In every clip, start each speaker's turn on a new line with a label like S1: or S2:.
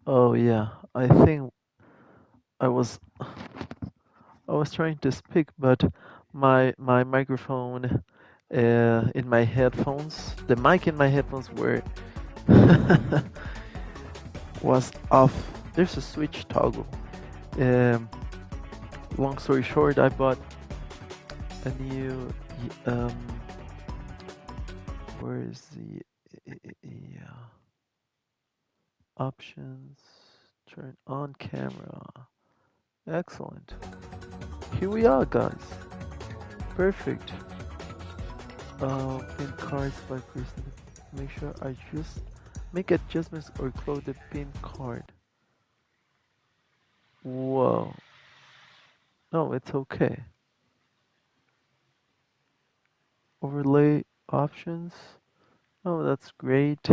S1: Oh yeah, I think I was I was trying to speak, but my microphone in my headphones, the mic in my headphones were was off. There's a switch toggle. Um, Long story short, I bought a new where is the options? Turn on camera. Excellent. Here we are, guys. Perfect. Pin cards by person. Make sure I just make adjustments or close the pin card. Whoa. No, it's okay. Overlay options. Oh, that's great.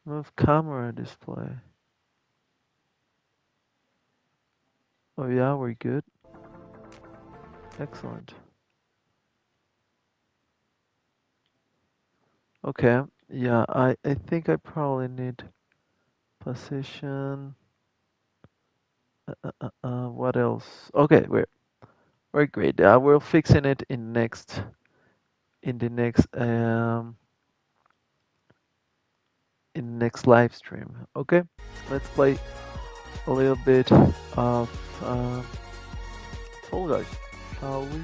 S1: Move camera display. Oh yeah, we're good. Excellent. Okay. Yeah, I think I probably need position. What else? Okay, we're great. We're fixing it in the next live stream. Okay, let's play a little bit of Fall Guys, shall we?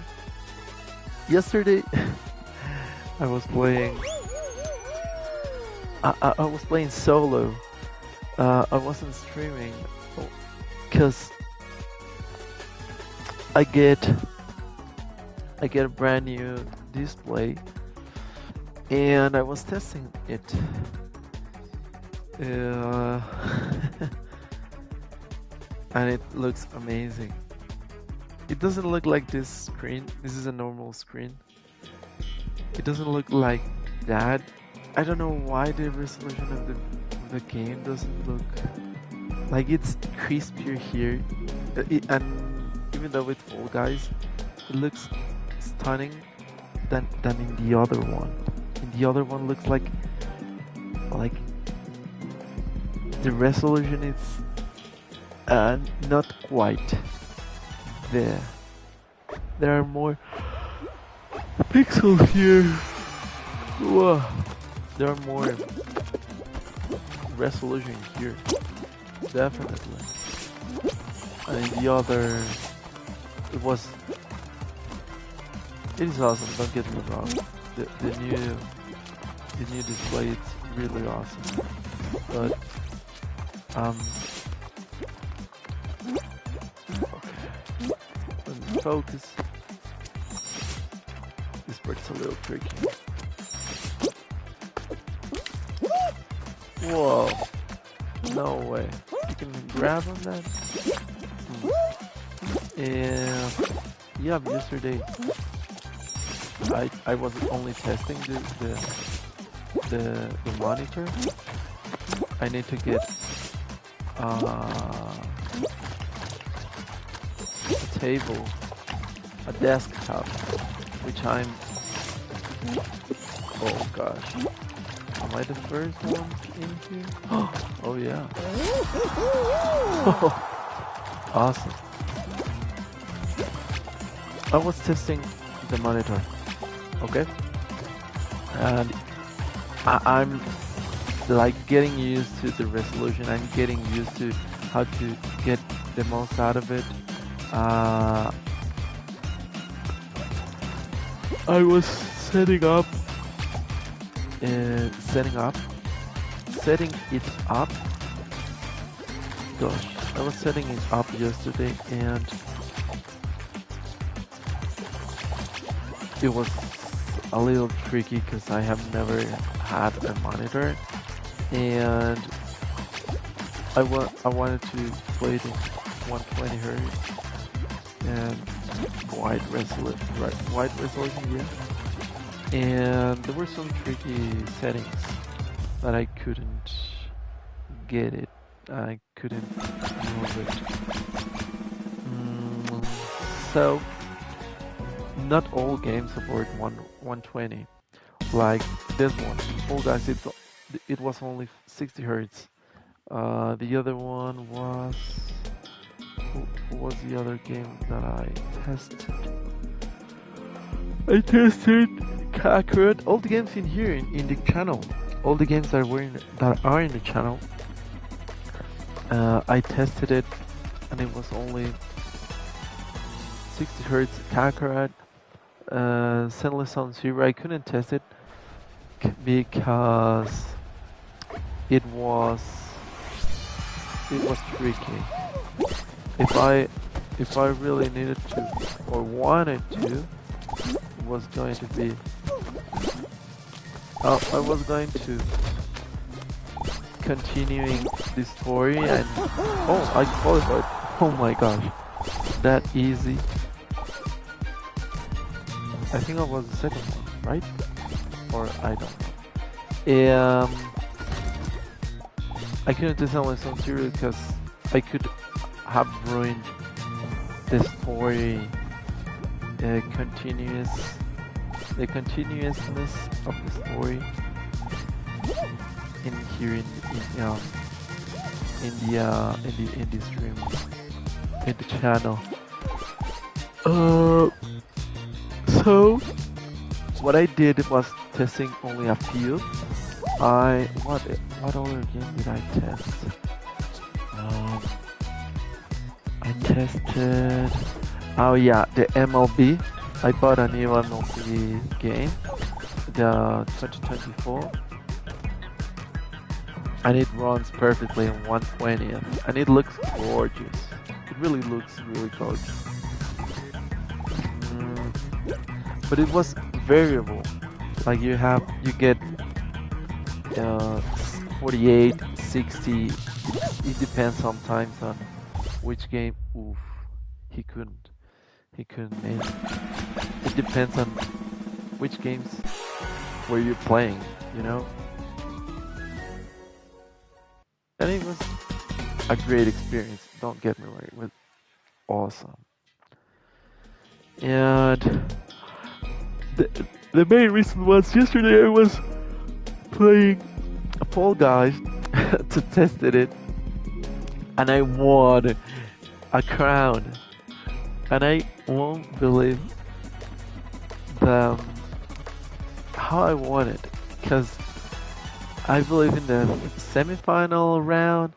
S1: Yesterday, I was playing. I was playing solo. I wasn't streaming because I get I get a brand new display and I was testing it. Uh, and it looks amazing. It doesn't look like this screen. This is a normal screen. It doesn't look like that. I don't know why the resolution of the game doesn't look like it's crispier here. And even though it's Fall Guys, it looks stunning than in the other one. In the other one looks like the resolution is not quite there. There are more pixels here. Whoa. There are more resolution here. Definitely. And in the other, it was. It is awesome. Don't get me wrong. The new display is really awesome. But okay. Let me focus. This part's a little tricky. Whoa! No way. You can grab on that? Yeah, yesterday I was only testing the monitor. I need to get a table, a desktop, which I'm. Oh gosh, am I the first one in here? Oh yeah. Awesome. I was testing the monitor, okay, and I'm like getting used to the resolution. I'm getting used to how to get the most out of it. I was setting up, setting up, setting it up. Gosh, I was setting it up yesterday, and it was a little tricky because I have never had a monitor, and I wanted to play it in 120 hertz and wide resolution, yeah. And there were some tricky settings that I couldn't get it. I couldn't move it. So not all games support 120. Like this one, Fall Guys, it was only 60 hertz. The other one was who was the other game that I tested? I tested Kakarot. All the games in here in the channel. All the games that are in the channel. I tested it, and it was only 60 hertz Kakarot. Zenless Zone Zero. I couldn't test it because it was tricky. If I really needed to or wanted to, it was going to be. I was going to continuing the story and oh, I qualified. Oh my gosh, that easy. I think I was the second one, right? Or I don't know. I couldn't test Zenless Zone Zero because I could have ruined the story, the continuousness of the story in here in the stream, in the channel. So what I did was testing only a few. What other game did I test? I tested. Oh yeah, the MLB. I bought a new MLB game, the 2024, and it runs perfectly in 120th, and it looks gorgeous. It really looks really gorgeous. But it was variable. Like you get 48, 60. It depends sometimes on which game. Oof, he couldn't make it. It depends on which games were you playing, you know. And it was a great experience. Don't get me wrong, it was awesome. And the main reason was yesterday I was playing Fall Guys to test it, and I won a crown, and I won't believe how I won it, because I believe in the semi-final round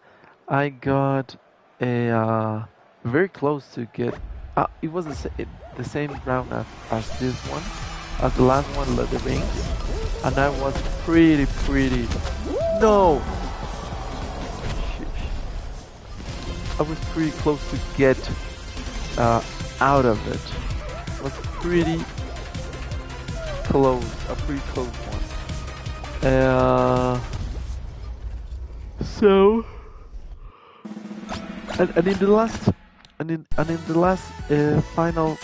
S1: I got a very close to get. It was the same round as this one, as the last one, the rings, and I was pretty. No, I was pretty close to get out of it. It was pretty close, a pretty close one. So, and in the last. And in the last final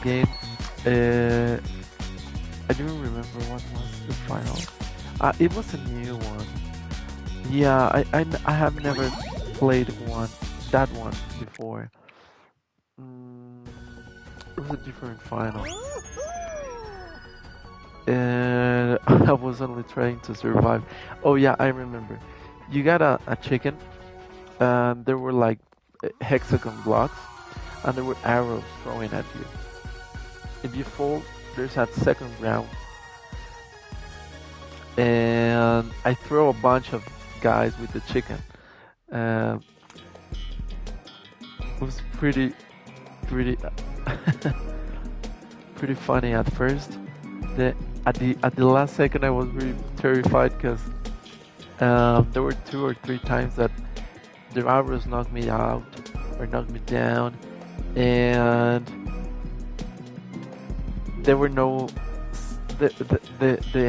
S1: game, I don't remember what was the final. It was a new one. Yeah, I have never played that one before. It was a different final, and I was only trying to survive. Oh yeah, I remember. You got a chicken. There were like hexagon blocks, and there were arrows throwing at you. If you fall, there's that second round, and I throw a bunch of guys with the chicken. It was pretty pretty funny at first. At the last second, I was really terrified because there were 2 or 3 times that the arrows knocked me out or knocked me down, and there were no the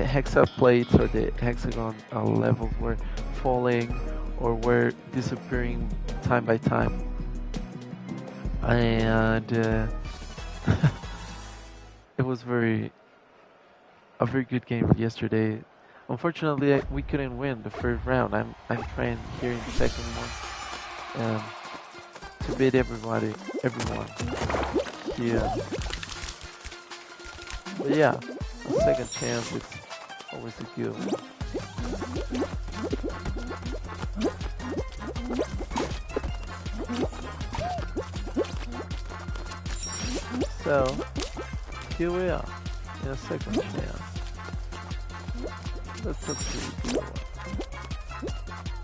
S1: hexa plates or the hexagon levels were falling or were disappearing time by time, and it was a very good game yesterday. Unfortunately, we couldn't win the first round. I'm trying here in the second one to beat everyone here. But yeah, a second chance, it's always a good one. So here we are in a second chance. That's a pretty good one.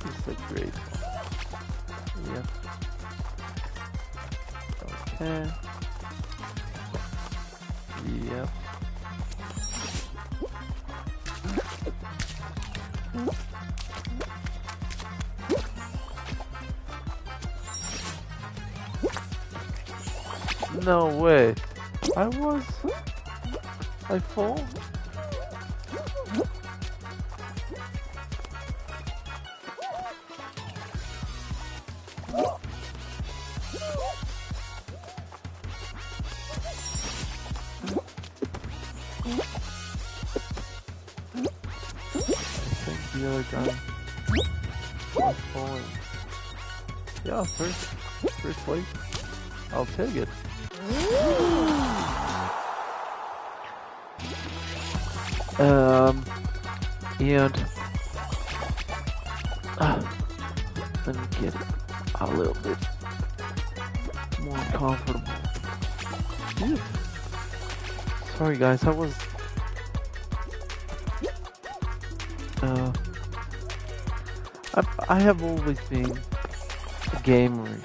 S1: It's a great one. Yep. Okay. Yep. No way. I fall? I think the other guy was falling. Yeah, first place. I'll take it. And let me get it a little bit more comfortable. Phew. Sorry guys, I have always been a gamer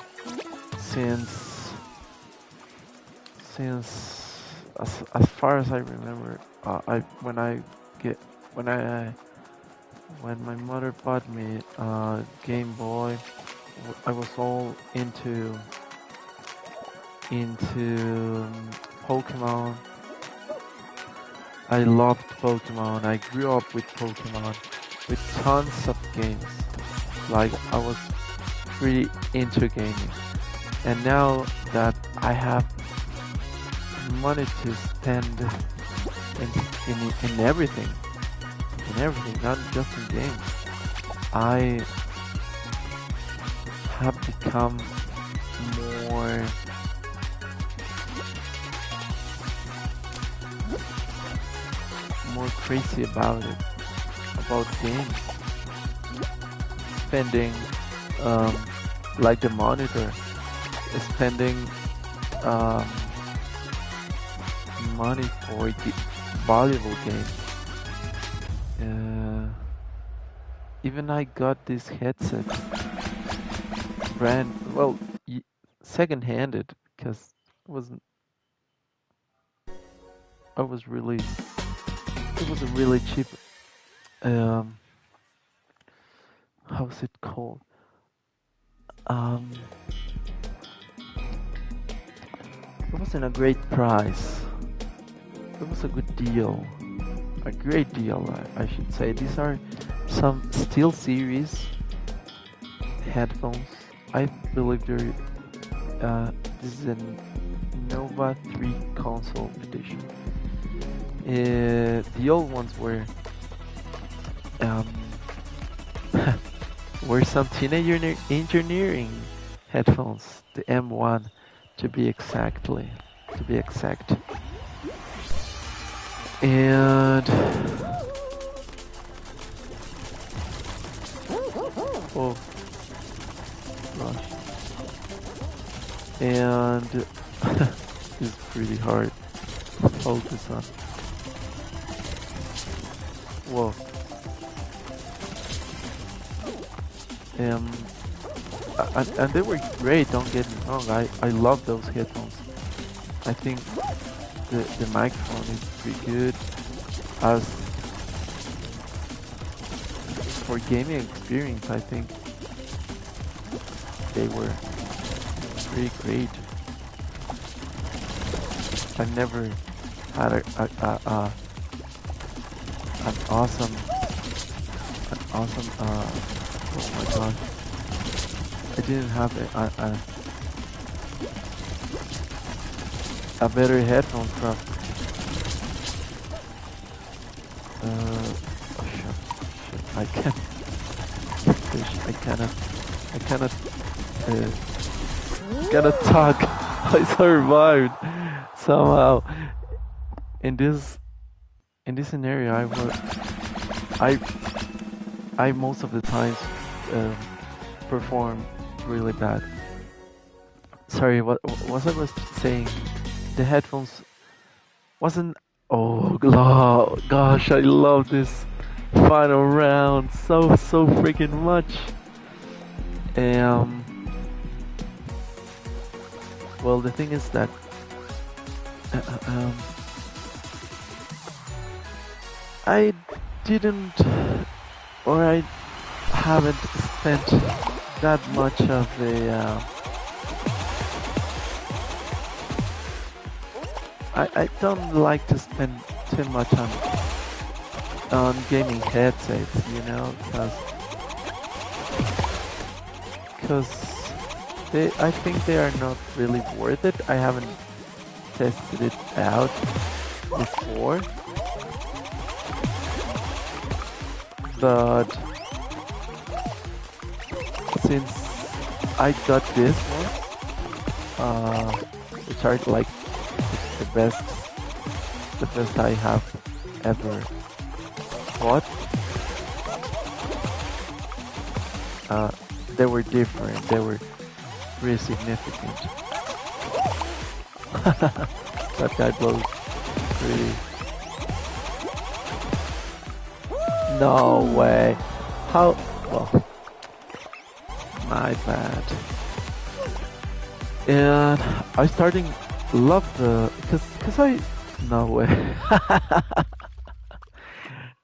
S1: since as far as I remember. When my mother bought me a Game Boy, I was all into Pokemon. I loved Pokemon. I grew up with Pokemon, with tons of games. Like I was really into gaming. And now that I have money to spend in everything, not just in games, I have become more crazy about games, spending like the monitor, spending money for valuable games. Even I got this headset well, second-handed, because it wasn't. It was a really cheap. Um, how's it called? It wasn't a great price. It was a good deal. A great deal, I should say. These are some SteelSeries headphones. I believe this is a Nova 3 console edition. The old ones were some teenage engineering headphones, the M1 to be exact. And oh gosh. And it's pretty hard to focus on. Whoa. And they were great, don't get me wrong. I love those headphones. I think the microphone is pretty good. As for gaming experience, I think they were pretty great. I've never had an awesome oh my gosh, I didn't have a better headphone from oh shit, I can't cannot talk. I survived somehow. In this scenario, I most of the times perform really bad. Sorry, what was I saying? the headphones wasn't. Oh, gosh, I love this final round so freaking much. Um, well, the thing is that uh, uh, um, I didn't, or I haven't spent that much of the. I don't like to spend too much on gaming headsets, you know, because I think they are not really worth it. I haven't tested it out before, but since I got this one, which are like the best I have ever bought. They were different. They were pretty significant. That guy blows pretty. No way. How? Well, my bad. And I starting love the because I no way.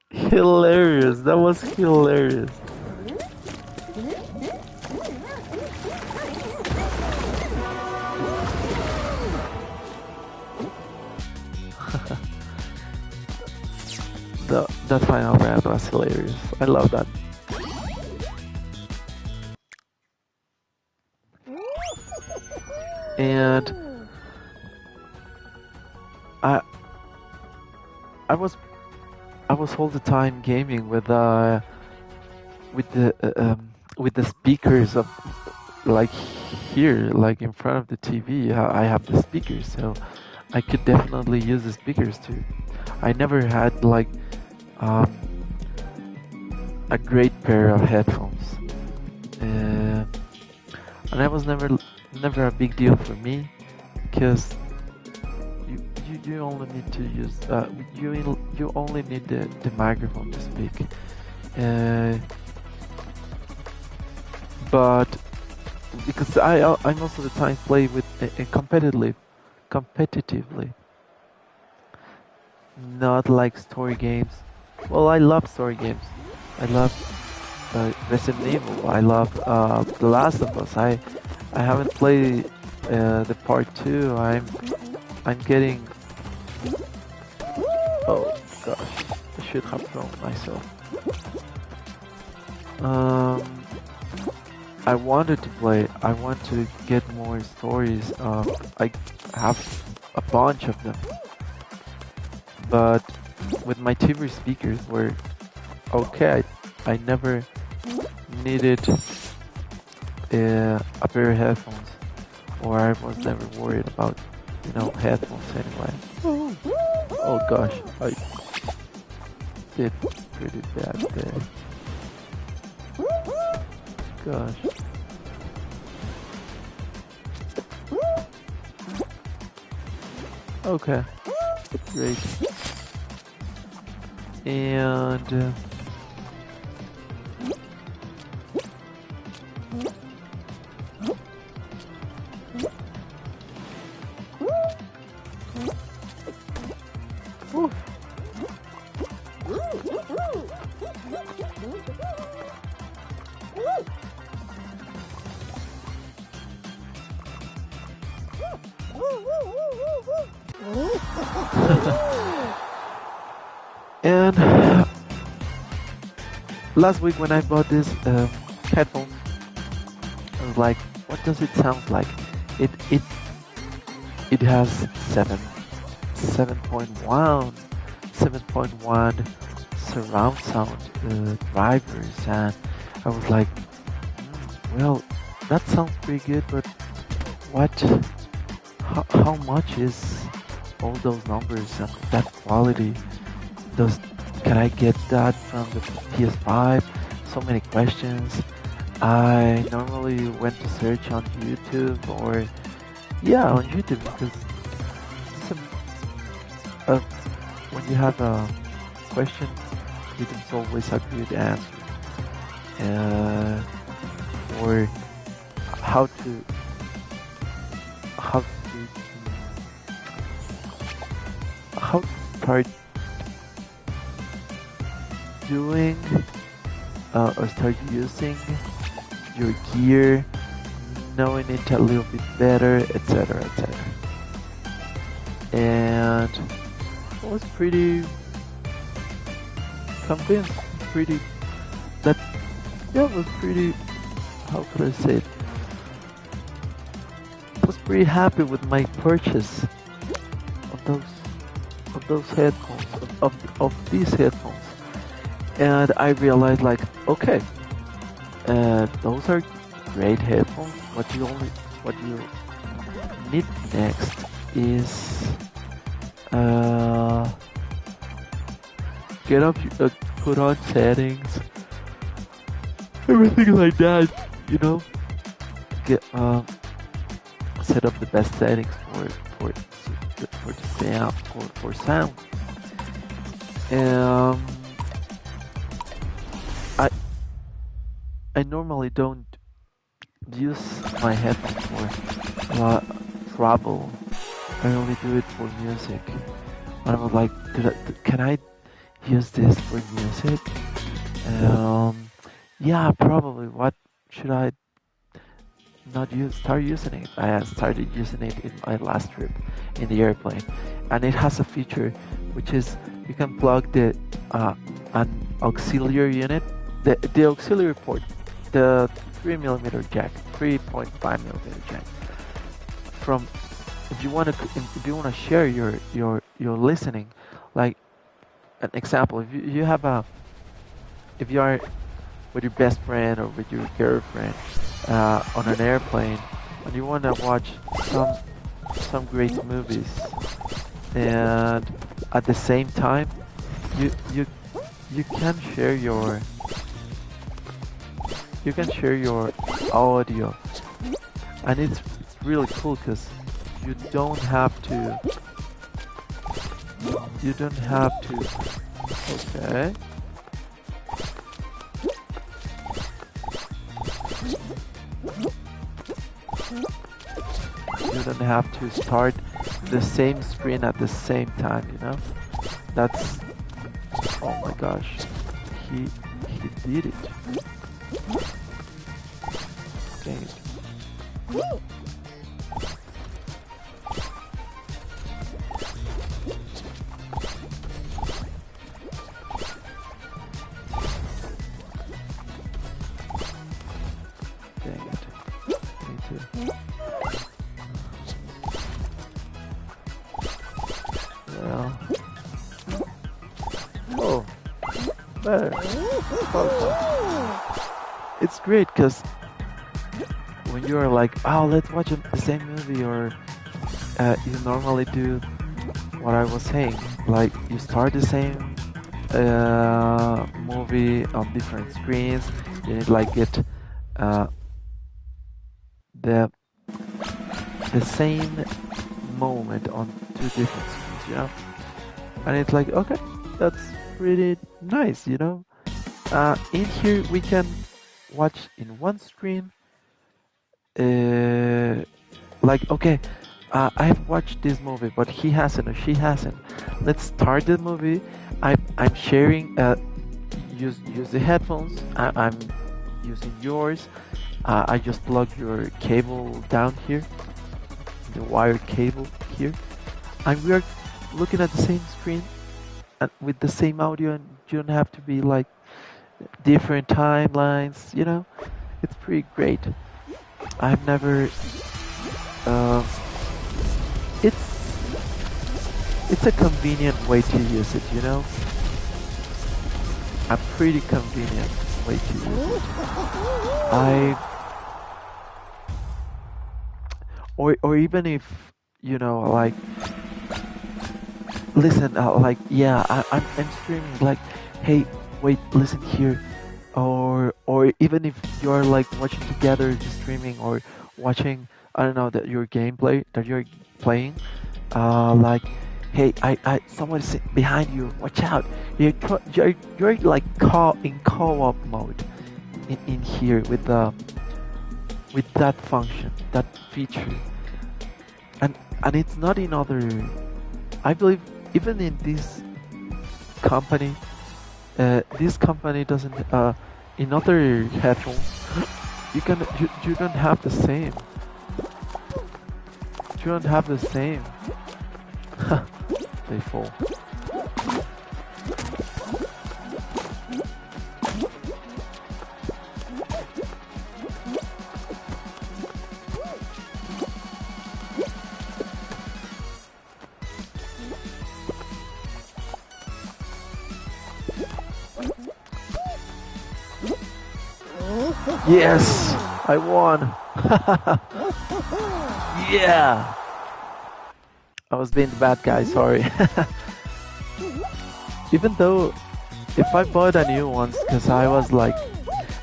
S1: Hilarious. That was hilarious. That final round was hilarious. I love that. And I was all the time gaming with the speakers of like here, like in front of the TV. I have the speakers, so I could definitely use the speakers too. I never had like a great pair of headphones, and that was never a big deal for me, because you only need to use you only need the microphone to speak, but because I most of the time play with competitively, not like story games. Well, I love story games. I love Resident Evil. I love The Last of Us. I haven't played the part 2. I'm getting. Oh gosh, I should have thrown myself. I wanted to play. I want to get more stories. I have a bunch of them, but with my TV speakers were okay. I never needed a pair of headphones, or I was never worried about headphones anyway. Oh gosh, I did pretty bad there. Gosh. Okay, great. And and last week when I bought this headphones, I was like, what does it sound like? It has 7.1 surround sound drivers, and I was like, well, that sounds pretty good, but how much is all those numbers and that quality? Can I get that from the PS5? So many questions. I normally went to search on YouTube, or on YouTube, because uh, when you have a question, it's always a good answer. Uh, or how to how to how to start doing or start using your gear, knowing it a little bit better, etc., etc. And I was pretty convinced, pretty that yeah, was pretty. How could I say it? I was pretty happy with my purchase of those headphones of these headphones, and I realized like okay, those are great headphones. What you need next is uh, get up, put on settings, everything like that. You know, get set up the best settings for the sound for sound. Um, I I normally don't use my headphones for travel. I only do it for music. I was like, can I use this for music? Um, yeah, probably. What should I not use? Start using it. I started using it in my last trip in the airplane, and it has a feature which is you can plug the an auxiliary unit, the auxiliary port, the 3mm jack, 3.5mm jack from if you want to share your listening, like an example, if you have a if you are with your best friend or with your girlfriend on an airplane and you want to watch some great movies, and at the same time you you you can share your audio, and it's really cool because you don't have to you don't have to okay. You don't have to start the same screen at the same time, you know? That's oh my gosh. He did it. Dang it. Dang it. Me too. Well. Oh, better. It's great because when you're like, oh, let's watch the same movie, or you normally do what I was saying, like you start the same movie on different screens. You need like get uh, the the same moment on two different screens, you know. And it's like, okay, that's pretty nice, you know. In here we can watch in one screen. Like, okay, I've watched this movie, but he hasn't or she hasn't. Let's start the movie. I'm sharing. Use the headphones. I'm using yours. I just plug your cable down here, the wired cable here, and we are looking at the same screen and with the same audio, and you don't have to be like different timelines. You know, it's pretty great. I've never. Um, it's a convenient way to use it. You know, a pretty convenient way to use it. I or even if you know like listen like yeah I'm streaming like hey wait listen here, or even if you're like watching together just streaming or watching I don't know that your gameplay that you're playing like Hey, someone's behind you. Watch out. You're like in co-op mode in here with that function, that feature, and it's not in other. I believe even in company, this company doesn't. In other headphones, you don't have the same. You don't have the same. They fall. Yes, I won. Yeah. I was being the bad guy, sorry. Even though if I bought a new ones, because I was like,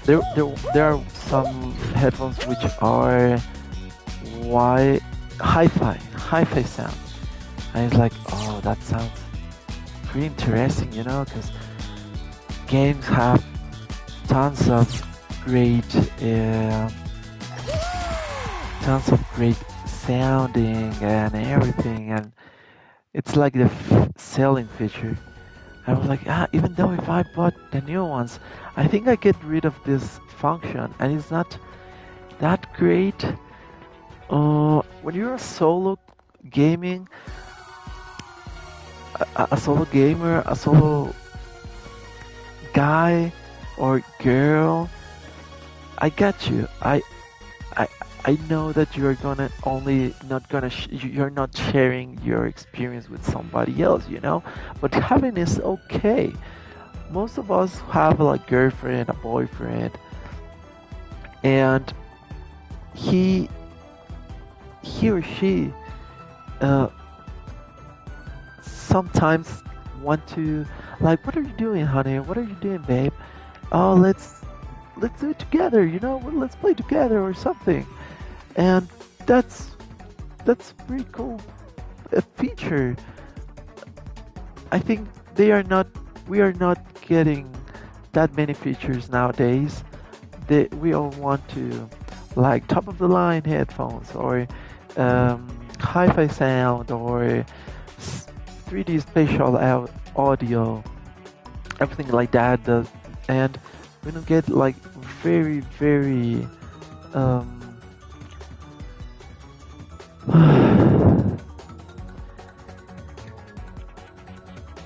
S1: there are some headphones which are hi-fi sound. And it's like, oh, that sounds pretty interesting, because games have tons of great, tons of great sounding and everything, and it's like the selling feature. I was like, even though if I bought the new ones, I think I get rid of this function, and it's not that great. When you're a solo gaming, a solo gamer, a solo guy or girl, I got you. I I know that you're gonna only not gonna you're not sharing your experience with somebody else, but having is okay. Most of us have like girlfriend, a boyfriend, and he or she uh, sometimes want to, like, what are you doing, honey? What are you doing, babe? Oh, let's do it together, let's play together or something. And that's pretty cool, a feature. I think we are not getting that many features nowadays. We all want to, like, top of the line headphones or hi-fi sound or 3D spatial audio, everything like that. And we don't get like very, very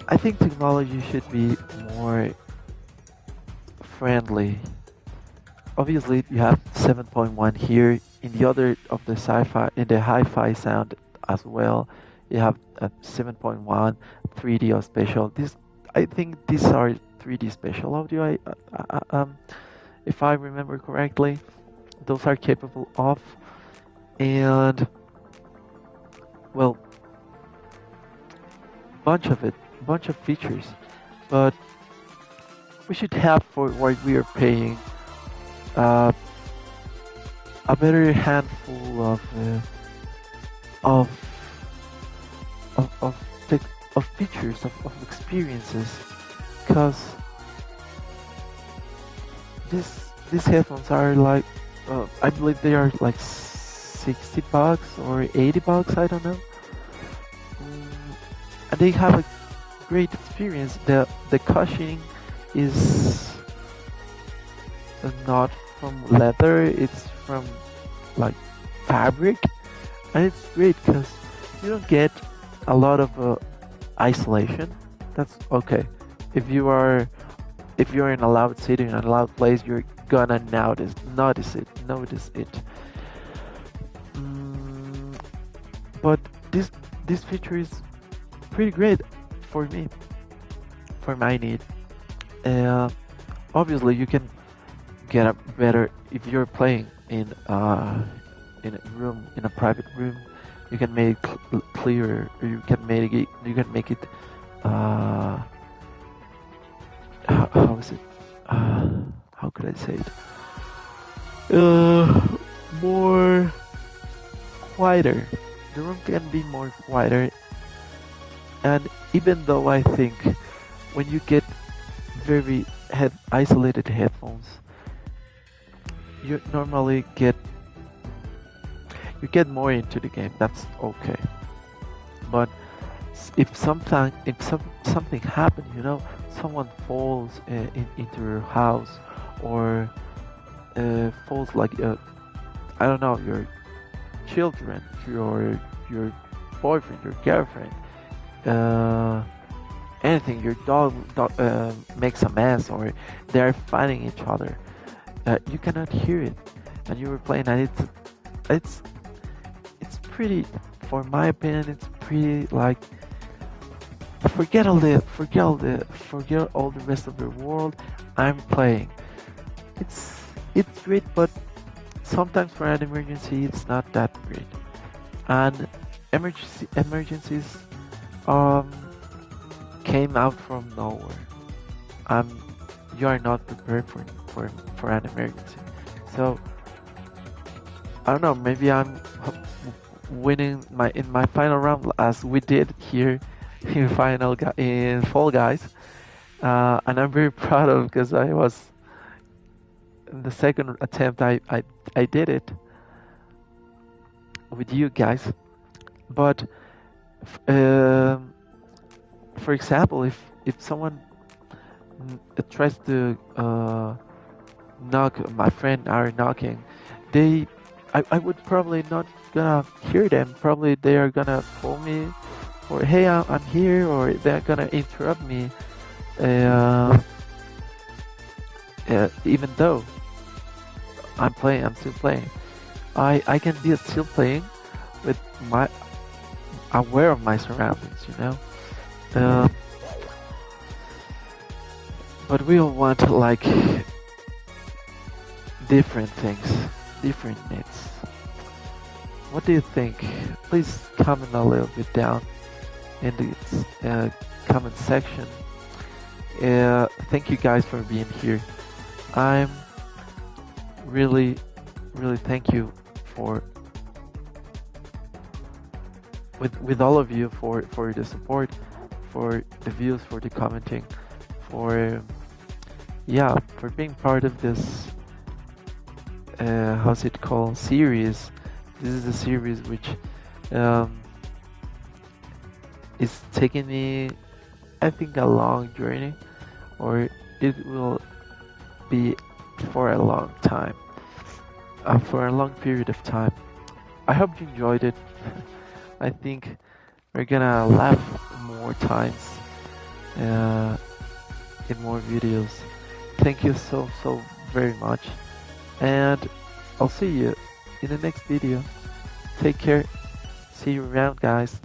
S1: I think technology should be more friendly. Obviously, you have 7.1 here. In the other of the in the hi-fi sound as well, you have 7.1 3D or spatial. I think these are 3D spatial audio. If I remember correctly, those are capable of, and well, bunch of features, but we should have for what we are paying a better handful of of of, of features of experiences, because these headphones are like I believe they are like $60 or $80, I don't know. And they have a great experience. The cushioning is not from leather, it's from like fabric, and it's great because you don't get a lot of isolation. That's okay. If you're in a loud city, in a loud place, you're gonna notice it. But this feature is pretty great for me, for my need. Obviously, you can get a better if you're playing in a room, in a private room. You can make it clearer. Or you can make it. How is it? How could I say it? More quieter. The room can be more quieter, And even though I think when you get very isolated headphones, you normally get more into the game. That's okay. But if something happens, someone falls into your house, or falls like I don't know, your children, your boyfriend, your girlfriend, uh, anything, your dog makes a mess, or they're fighting each other, you cannot hear it, and you were playing, and it's it's pretty, for my opinion, it's pretty like, forget all the rest of the world. I'm playing. It's great, but sometimes for an emergency, it's not that great. And emergencies um came out from nowhere. Um, you are not prepared for an emergency. So I don't know. Maybe I'm winning in my final round, as we did here in Fall Guys, and I'm very proud of, because I was in the second attempt. I did it with you guys. But um, for example, if someone tries to knock, my friend are knocking, I would probably not gonna hear them. Probably they are gonna call me, or hey, I'm here, or they're gonna interrupt me. Uh, Even though I'm still playing. I can be still playing with my aware of my surroundings. Um, but we all want like different things, different needs. What do you think? Please comment a little bit down in the comment section. Thank you guys for being here. I'm really, really thank you for with all of you for the support, for the views, for the commenting, for for being part of this how's it called, series. This is a series which um, is taking me, I think, a long journey, or it will be for a long time, for a long period of time. I hope you enjoyed it. I think we're gonna laugh more times in more videos. Thank you so very much, and I'll see you in the next video. Take care. See you around, guys.